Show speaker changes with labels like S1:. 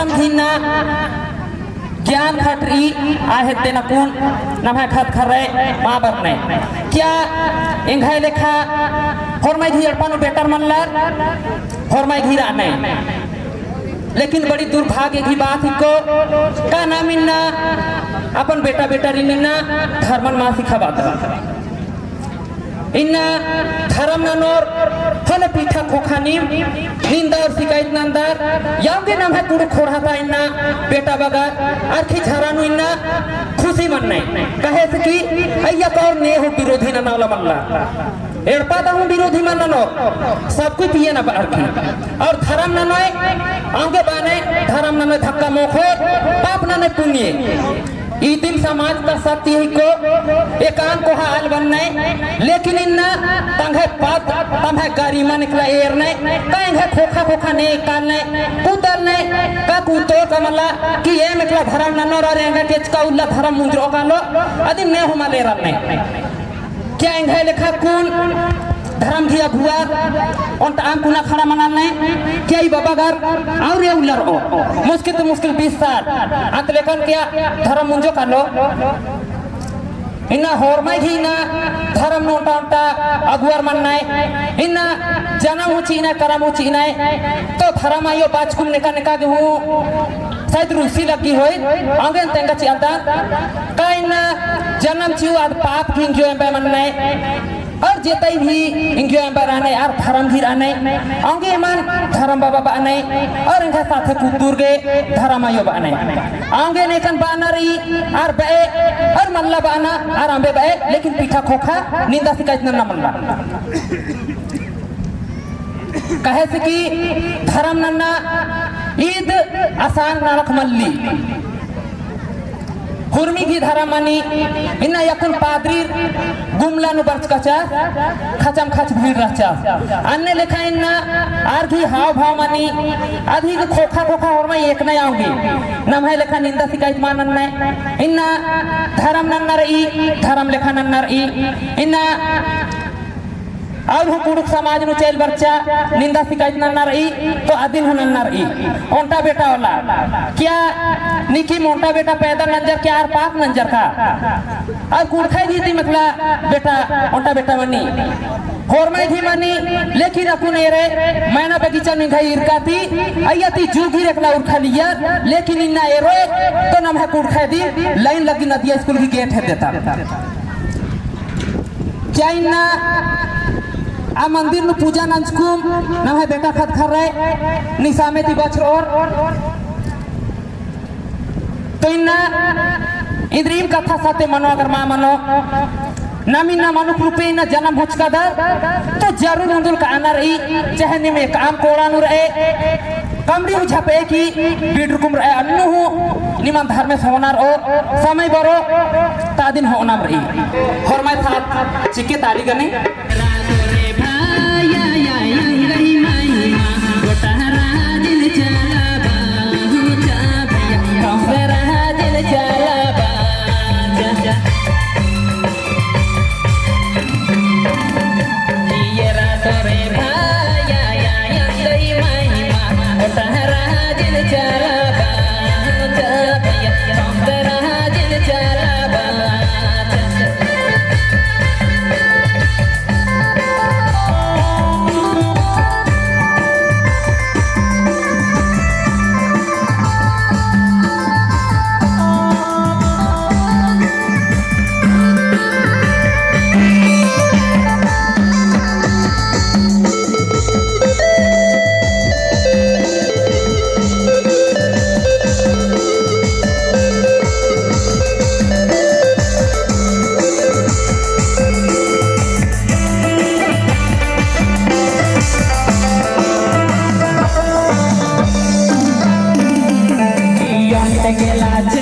S1: धर्म घिना ज्ञान खटरी आहे तेना कौन नम्हा खत खरे माँ बरने क्या इंघाय लेखा फरमाई घी अड़पानु बेटर मनला फरमाई घी राने लेकिन बड़ी दुर्भाग्य की बात ही को का ना मिलना अपन बेटा बेटा रिन्ना धर्मन माँ सिखा बात इन्ना धर्म ननोर फल पीठा खोखानी निंदा और शिकायत नंदर यागे नाम है कुड़ खोड़ाता इन्ना बेटा बगा आखी झरानु इन्ना खुशी मनने कहे से कि अय्या कौर ने हो विरोधी ना नावला मनला एड़पाता हूँ विरोधी मन नो सब कुछ पिए ना बारखी और धर्म ननोय आगे बाने धर्म ननोय धक्का मोखे पाप ननोय पुण्य ईदिन समाज का सत्य ही को एकांत को हाल बनने लेकिन इन्ना तंगे पाप तंगे गारीमा निकला एरने तंगे खोखा खोखा ने कालने कुतलने का कुतो कमला कि ये निकला धर्म नन्नो रहेंगे कि इसका उल्ला धर्म मुंजरो का लो अदी ने हुमा ले रने क्या इंगे लिखा कौन धर्म दिया हुआ और ताम कुना खड़ा मनाने क्या ही बाबा घर और ये उल्लर हो मुश्किल तो मुश्किल 20 साल अंत लेकिन क्या धर्म मुंजो कर लो इन्ना होरमाई ही ना धर्म नोटा उल्टा अगुआर मनना है इन्ना जन्म हो चीना करम हो चीना तो धर्म आयो बाजकुम निका निका के हूँ शायद रूसी लगी होई आगे तेंगा चियाता का इन्ना जन्म चियो आद पाप किंग जो एम्बे मनना है और जेताई भी इंग्यो एम्बर आने यार धर्म भी आने आंगे मन धर्म बाबा बाने और इनके साथ कुतुर के धर्म आयो बाने आंगे नेकन बाना रही और बे और मल्ला बाना और आंबे बे लेकिन पीठा खोखा निंदा शिकायत न मल्ला कहे से कि धर्म नन्ना ईद आसान नरक मल्ली हुर्मी की धर्मानी इन्ना यकुन पादरी गुमला नु बर्च कचा खचम खच भीड़ रचा अन्य लेखा इन्ना आर्घी हाव भाव मनी अधिक खोखा खोखा और मैं एक नहीं आऊंगी नम है लेखा निंदा शिकायत मानन नहीं इन्ना धर्म नन्नर ई धर्म लेखा नन्नर ई इन्ना और हूँ कुड़ुक समाज नु चेल बच्चा निंदा शिकायत नन्ना रही तो आदिन हूँ नन्ना रही ओंटा बेटा वाला क्या निकी मोटा बेटा पैदा नंजर क्या आर पाप नंजर का और कुड़खाई दी थी मतला बेटा ओंटा बेटा मनी होरमाई थी मनी लेकिन अकुन एरे मैना बगीचा निघाई इरकाती अय्यती जूगी रखला उर्खा लिया लेकिन इन्ना एरो तो नम है कुड़खाई दी लाइन लगी नदिया स्कूल की गेट है देता क्या इन्ना आ मंदिर नु पूजा नंजकुम ना है बेटा खत खर रहे निशामे ती बच्र और तो इन्ना इद्रीम कथा साथे मनो अगर माँ मनो नमी ना मनुक रूपे इन्ना जन्म होचका दर तो जरूर उंदुल का आना रही चाहे निमे काम कोड़ा नु रहे कमरी उझापे की बीडरुकुम रहे अन्नु हूँ निमान धर्म सोनार ओ समय बरो तादिन हो नाम रही हरमाय था चिके ताली गने
S2: que la